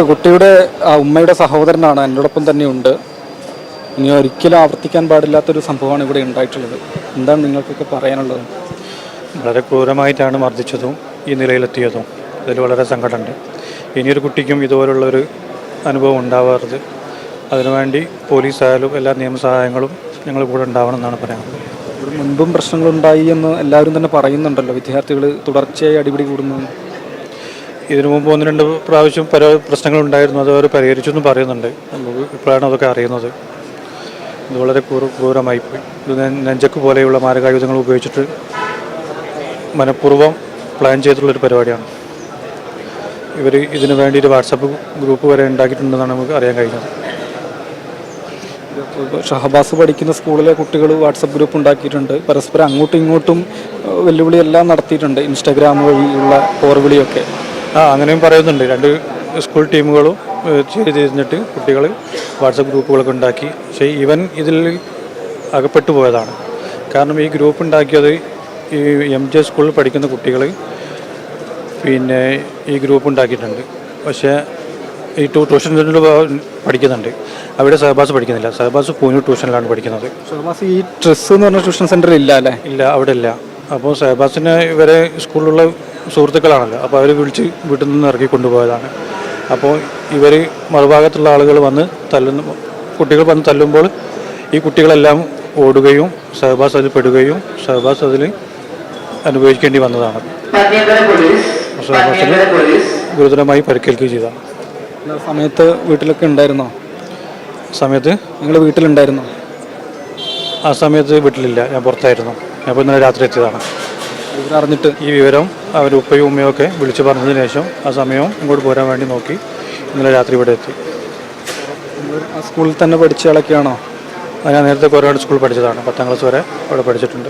കുട്ടിയുടെ ഉമ്മയുടെ സഹോദരനാണ് എന്നോടൊപ്പം തന്നെയുണ്ട്. ഇനി ഒരിക്കലും ആവർത്തിക്കാൻ പാടില്ലാത്തൊരു സംഭവമാണ് ഇവിടെ ഉണ്ടായിട്ടുള്ളത്. എന്താണ് നിങ്ങൾക്കൊക്കെ പറയാനുള്ളത്? വളരെ ക്രൂരമായിട്ടാണ് മർദ്ദിച്ചതും ഈ നിലയിലെത്തിയതും. അതിൽ വളരെ സങ്കടമുണ്ട്. ഇനിയൊരു കുട്ടിക്കും ഇതുപോലുള്ളൊരു അനുഭവം ഉണ്ടാവാറുത്. അതിനുവേണ്ടി പോലീസായാലും എല്ലാ നിയമസഹായങ്ങളും ഞങ്ങൾ കൂടെ ഉണ്ടാവണം എന്നാണ് പറയാനുള്ളത്. ഇവിടെ മുൻപും പ്രശ്നങ്ങളുണ്ടായി എന്ന് എല്ലാവരും തന്നെ പറയുന്നുണ്ടല്ലോ, വിദ്യാർത്ഥികൾ തുടർച്ചയായി അടിപിടി കൂടുന്നു. ഇതിനു മുമ്പ് 1-2 പ്രാവശ്യം പല പ്രശ്നങ്ങളുണ്ടായിരുന്നു. അത് അവർ പരിഹരിച്ചു എന്ന് പറയുന്നുണ്ട്. നമുക്ക് ഇപ്പോഴാണ് അതൊക്കെ അറിയുന്നത്. ഇത് വളരെ ക്രൂരമായിപ്പോയി. ഇത് നെഞ്ചക്ക് പോലെയുള്ള മാരകായുധങ്ങൾ ഉപയോഗിച്ചിട്ട് മനഃപൂർവ്വം പ്ലാൻ ചെയ്തിട്ടുള്ളൊരു പരിപാടിയാണ്. ഇവർ ഇതിനു വേണ്ടി ഒരു വാട്സപ്പ് ഗ്രൂപ്പ് വരെ ഉണ്ടാക്കിയിട്ടുണ്ടെന്നാണ് നമുക്ക് അറിയാൻ കഴിഞ്ഞത്. ഷഹബാസ് പഠിക്കുന്ന സ്കൂളിലെ കുട്ടികൾ വാട്സപ്പ് ഗ്രൂപ്പ് ഉണ്ടാക്കിയിട്ടുണ്ട്. പരസ്പരം അങ്ങോട്ടും ഇങ്ങോട്ടും വെല്ലുവിളിയെല്ലാം നടത്തിയിട്ടുണ്ട്. ഇൻസ്റ്റാഗ്രാം വഴിയുള്ള പോർവിളിയൊക്കെ അങ്ങനെയും പറയുന്നുണ്ട്. 2 സ്കൂൾ ടീമുകളും ചെയ്തിരുന്നിട്ട് കുട്ടികൾ വാട്സപ്പ് ഗ്രൂപ്പുകളൊക്കെ ഉണ്ടാക്കി. പക്ഷേ ഇവൻ ഇതിൽ അകപ്പെട്ടു പോയതാണ്. കാരണം ഈ ഗ്രൂപ്പ് ഉണ്ടാക്കിയത് ഈ MJ സ്കൂളിൽ പഠിക്കുന്ന കുട്ടികൾ പിന്നെ ഈ ഗ്രൂപ്പ് ഉണ്ടാക്കിയിട്ടുണ്ട്. പക്ഷേ ഈ ട്യൂഷൻ സെൻ്ററിൽ പഠിക്കുന്നുണ്ട്. അവിടെ ഷഹബാസ് പഠിക്കുന്നില്ല. ഷഹബാസ് പൂനൂർ ട്യൂഷനിലാണ് പഠിക്കുന്നത്. ഷഹബാസ് ഈ ട്രെസ് എന്ന് പറഞ്ഞ ട്യൂഷൻ സെൻ്ററിൽ ഇല്ല അല്ലേ? ഇല്ല, അവിടെ ഇല്ല. അപ്പോൾ ഷഹബാസിന് ഇവരെ സ്കൂളിലുള്ള സുഹൃത്തുക്കളാണല്ലോ. അപ്പോൾ അവർ വിളിച്ച് വീട്ടിൽ നിന്ന് ഇറക്കി കൊണ്ടുപോയതാണ്. അപ്പോൾ ഇവർ മറുഭാഗത്തുള്ള ആളുകൾ വന്ന് കുട്ടികൾ വന്ന് തല്ലുമ്പോൾ ഈ കുട്ടികളെല്ലാം ഓടുകയും ഷഹബാസ് അതിൽ പെടുകയും ഷഹബാസ് അതിൽ അനുഭവിക്കേണ്ടി വന്നതാണ്. ഷഹബാസിന് ഗുരുതരമായി പരിക്കേൽക്കുകയും ചെയ്തതാണ്. സമയത്ത് വീട്ടിലൊക്കെ ഉണ്ടായിരുന്നോ? സമയത്ത് നിങ്ങൾ വീട്ടിലുണ്ടായിരുന്നോ? ആ സമയത്ത് വീട്ടിലില്ല, ഞാൻ പുറത്തായിരുന്നു. ഞാൻ ഇപ്പോൾ ഇന്നലെ രാത്രി എത്തിയതാണ്. അറിഞ്ഞിട്ട് ഈ വിവരം അവർ ഉപ്പയും ഉമ്മയും ഒക്കെ വിളിച്ചു പറഞ്ഞതിന് ശേഷം ആ സമയവും ഇങ്ങോട്ട് പോരാൻ വേണ്ടി നോക്കി ഇന്നലെ രാത്രി ഇവിടെ എത്തി. ആ സ്കൂളിൽ തന്നെ പഠിച്ച ആളൊക്കെയാണോ? ഞാൻ നേരത്തെ ഒരുപാട് സ്കൂളിൽ പഠിച്ചതാണ്. 10ാം ക്ലാസ് വരെ അവിടെ പഠിച്ചിട്ടുണ്ട്.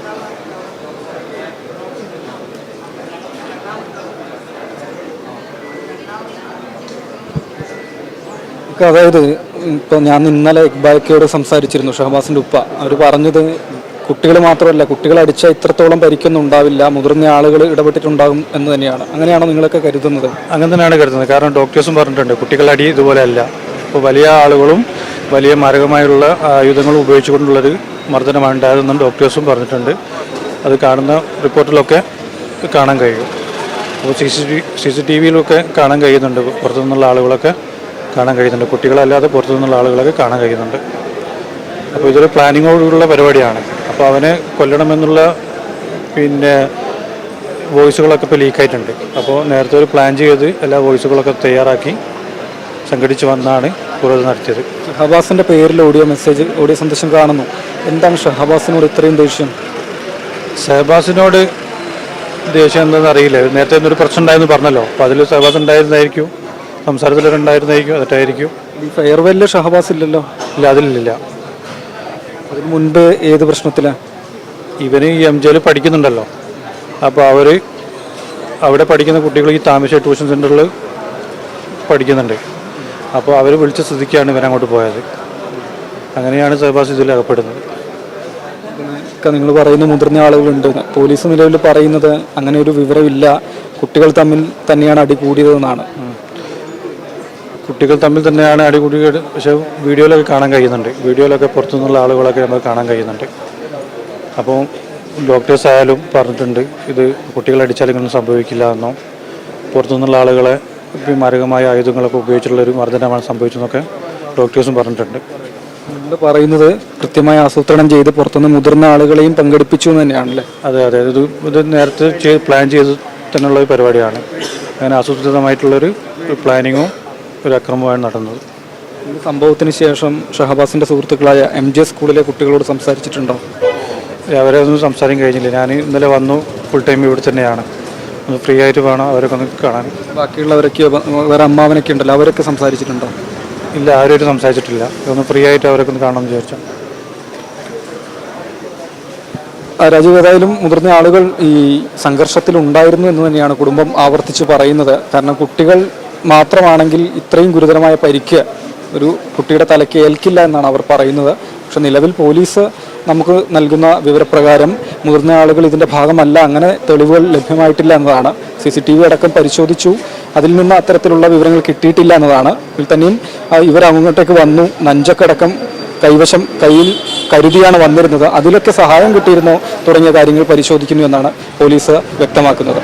അതായത് ഇപ്പോൾ ഞാൻ ഇന്നലെ ഇക്ബാലക്കയോട് സംസാരിച്ചിരുന്നു, ഷഹബാസിൻ്റെ ഉപ്പ. അവർ പറഞ്ഞത് കുട്ടികൾ മാത്രമല്ല, കുട്ടികളെ അടിച്ചാൽ ഇത്രത്തോളം പരിക്കൊന്നും ഉണ്ടാവില്ല, മുതിർന്ന ആളുകൾ ഇടപെട്ടിട്ടുണ്ടാകും എന്ന് തന്നെയാണ്. അങ്ങനെയാണോ നിങ്ങളൊക്കെ കരുതുന്നത്? അങ്ങനെ തന്നെയാണ് കരുതുന്നത്. കാരണം ഡോക്ടേഴ്സും പറഞ്ഞിട്ടുണ്ട് കുട്ടികളുടെ അടി ഇതുപോലെ അല്ല. ഇപ്പോൾ വലിയ ആളുകളും വലിയ മാരകമായുള്ള ആയുധങ്ങളും ഉപയോഗിച്ചുകൊണ്ടുള്ളൊരു മർദ്ദനമാണ് ഉണ്ടായതെന്നും ഡോക്ടേഴ്സും പറഞ്ഞിട്ടുണ്ട്. അത് കാണുന്ന റിപ്പോർട്ടിലൊക്കെ കാണാൻ കഴിയും. അപ്പോൾ CCTVയിലൊക്കെ കാണാൻ കഴിയുന്നുണ്ട്. പുറത്തുനിന്നുള്ള ആളുകളൊക്കെ കാണാൻ കഴിയുന്നുണ്ട്. കുട്ടികളല്ലാതെ പുറത്തുനിന്നുള്ള ആളുകളൊക്കെ കാണാൻ കഴിയുന്നുണ്ട്. അപ്പോൾ ഇതൊരു പ്ലാനിങ്ങോടുള്ള പരിപാടിയാണ്. അപ്പോൾ അവനെ കൊല്ലണമെന്നുള്ള വോയിസുകളൊക്കെ ഇപ്പോൾ ലീക്കായിട്ടുണ്ട്. അപ്പോൾ നേരത്തെ ഒരു പ്ലാൻ ചെയ്ത് എല്ലാ വോയിസുകളൊക്കെ തയ്യാറാക്കി സംഘടിച്ച് വന്നാണ് ക്രൂരത നടത്തിയത്. ഷഹബാസിൻ്റെ പേരിൽ ഓഡിയോ സന്ദേശം കാണുന്നു. എന്താണ് ഷഹബാസിനോട് ഇത്രയും ദേഷ്യം? ഷഹബാസിനോട് ദേഷ്യം എന്താണെന്ന് അറിയില്ല. നേരത്തെ ഒരു പ്രശ്നം ഉണ്ടായെന്ന് പറഞ്ഞല്ലോ. അപ്പോൾ അതിൽ ഷഹബാസ് ഉണ്ടായിരുന്നായിരിക്കും, സംസാരത്തിലുണ്ടായിരുന്നായിരിക്കും, അതായിരിക്കും. ഈ ഫെയർവെല്ലിൽ ഷഹബാസ് ഇല്ലല്ലോ? ഇല്ല, അതിലില്ല. അതിന് മുൻപ് ഏത് പ്രശ്നത്തിലാണ്? ഇവന് ഈ MJയിൽ പഠിക്കുന്നുണ്ടല്ലോ. അപ്പോൾ അവിടെ പഠിക്കുന്ന കുട്ടികൾ ഈ താമരശ്ശേരി ട്യൂഷൻ സെൻ്ററിൽ പഠിക്കുന്നുണ്ട്. അപ്പോൾ അവർ വിളിച്ച സ്ഥിതിക്കാണ് ഇവൻ അങ്ങോട്ട് പോയത്. അങ്ങനെയാണ് ഷഹബാസ് ഇതിൽ അകപ്പെടുന്നത്. നിങ്ങൾ പറയുന്ന മുതിർന്ന ആളുകളുണ്ട്. പോലീസ് നിലവിൽ പറയുന്നത് അങ്ങനെ ഒരു വിവരമില്ല, കുട്ടികൾ തമ്മിൽ തന്നെയാണ് അടി കൂടിയതെന്നാണ്. കുട്ടികൾ തമ്മിൽ തന്നെയാണ് അടി കൂടിയത്. പക്ഷേ വീഡിയോയിലൊക്കെ കാണാൻ കഴിയുന്നുണ്ട്. വീഡിയോയിലൊക്കെ പുറത്തുനിന്നുള്ള ആളുകളൊക്കെ നമുക്ക് കാണാൻ കഴിയുന്നുണ്ട്. അപ്പോൾ ഡോക്ടേഴ്സ് ആയാലും പറഞ്ഞിട്ടുണ്ട് ഇത് കുട്ടികളടിച്ചാൽ ഇങ്ങനൊന്നും സംഭവിക്കില്ല എന്നോ, പുറത്തുനിന്നുള്ള ആളുകളെ മാരകമായ ആയുധങ്ങളൊക്കെ ഉപയോഗിച്ചുള്ളൊരു മർദ്ദനമാണ് സംഭവിച്ചതെന്നൊക്കെ ഡോക്ടേഴ്സും പറഞ്ഞിട്ടുണ്ട്. നിങ്ങൾ പറയുന്നത് കൃത്യമായി ആസൂത്രണം ചെയ്ത് പുറത്തുനിന്ന് മുതിർന്ന ആളുകളെയും പങ്കെടുപ്പിച്ചു എന്ന് തന്നെയാണല്ലേ? അതെ, ഇത് നേരത്തെ പ്ലാൻ ചെയ്ത് തന്നെയുള്ള ഒരു പരിപാടിയാണ്. അങ്ങനെ ആസൂത്രിതമായിട്ടുള്ളൊരു പ്ലാനിങ്ങും ഒരു അക്രമമാണ് നടന്നത്. ഈ സംഭവത്തിന് ശേഷം ഷഹബാസിൻ്റെ സുഹൃത്തുക്കളായ MJ സ്കൂളിലെ കുട്ടികളോട് സംസാരിച്ചിട്ടുണ്ടോ? അവരെ ഒന്നും സംസാരം കഴിഞ്ഞില്ല. ഞാൻ ഇന്നലെ വന്നു, ഫുൾ ടൈം ഇവിടെ തന്നെയാണ്. ഒന്ന് ഫ്രീ ആയിട്ട് വേണം അവരൊക്കെ ഒന്ന് കാണാൻ. ബാക്കിയുള്ളവരൊക്കെ വേറെ അമ്മാവനൊക്കെ ഉണ്ടല്ലോ, അവരൊക്കെ സംസാരിച്ചിട്ടുണ്ടോ? ഇല്ല, ആരും സംസാരിച്ചിട്ടില്ല. ഒന്ന് ഫ്രീ ആയിട്ട് അവരൊക്കെ ഒന്ന് കാണാമെന്ന് വിചാരിച്ചു. രാജീവ്, ഏതായാലും മുതിർന്ന ആളുകൾ ഈ സംഘർഷത്തിൽ ഉണ്ടായിരുന്നു എന്ന് തന്നെയാണ് കുടുംബം ആവർത്തിച്ച് പറയുന്നത്. കാരണം കുട്ടികൾ മാത്രമാണെങ്കിൽ ഇത്രയും ഗുരുതരമായ പരിക്ക് ഒരു കുട്ടിയുടെ തലയ്ക്ക് ഏൽക്കില്ല എന്നാണ് അവർ പറയുന്നത്. പക്ഷെ നിലവിൽ പോലീസ് നമുക്ക് നൽകുന്ന വിവരപ്രകാരം മുതിർന്ന ആളുകൾ ഇതിൻ്റെ ഭാഗമല്ല, അങ്ങനെ തെളിവുകൾ ലഭ്യമായിട്ടില്ല എന്നതാണ്. CCTV അടക്കം പരിശോധിച്ചു, അതിൽ നിന്ന് അത്തരത്തിലുള്ള വിവരങ്ങൾ കിട്ടിയിട്ടില്ല എന്നതാണ്. ഇതിൽ തന്നെയും ഇവർ അങ്ങോട്ടേക്ക് വന്നു, നഞ്ചക്കടക്കം കയ്യിൽ കരുതിയാണ് വന്നിരുന്നത്, അതിലൊക്കെ സഹായം കിട്ടിയിരുന്നോ തുടങ്ങിയ കാര്യങ്ങൾ പരിശോധിക്കുന്നു എന്നാണ് പോലീസ് വ്യക്തമാക്കുന്നത്.